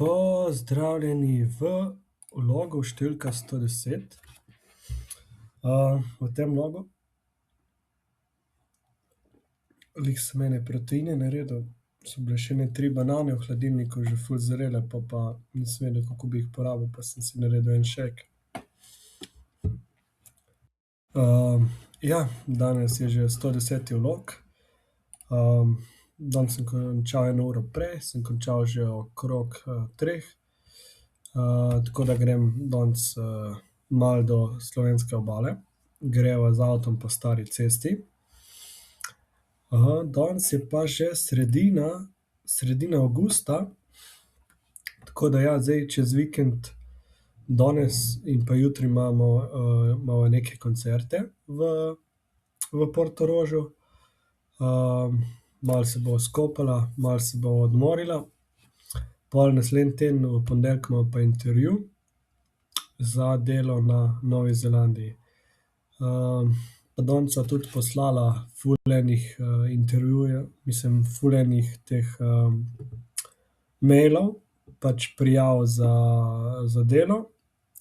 Pozdravljeni v vlogu številka 110. V tem vlogu glih sem ene proteine naredil, so bile še ene 3 banane v hladilniku že ful zrele, pol pa nisem vedel, kako bi jih porabil, pa sem si naredil en shake. Ja, danes je že 110. vlog. Danes sem končal 1 uro prej, sem končal že okrog 3. Tako da grem danes malo do slovenske obale. Greva z avtom po stari cesti. Danes je pa že sredina avgusta, tako da ja, zdaj čez vikend, danes in pa jutri imava neke koncerte v Portorožu. Malo se bova skopala, malo se bova odmorila. Pol naslednji teden v ponedeljek imava pa intervju za delo na Novi Zelandiji. Pa danes sva tudi poslala ful enih intervjujev, mislim ful enih teh mailov, pač prijav za delo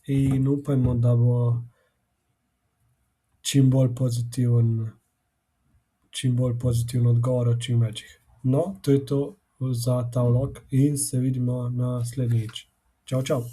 in upajmo, da bo čim bolj pozitiven odgovor od čim več. No, to je to za ta vlog in se vidimo naslednjič. Čao, čao.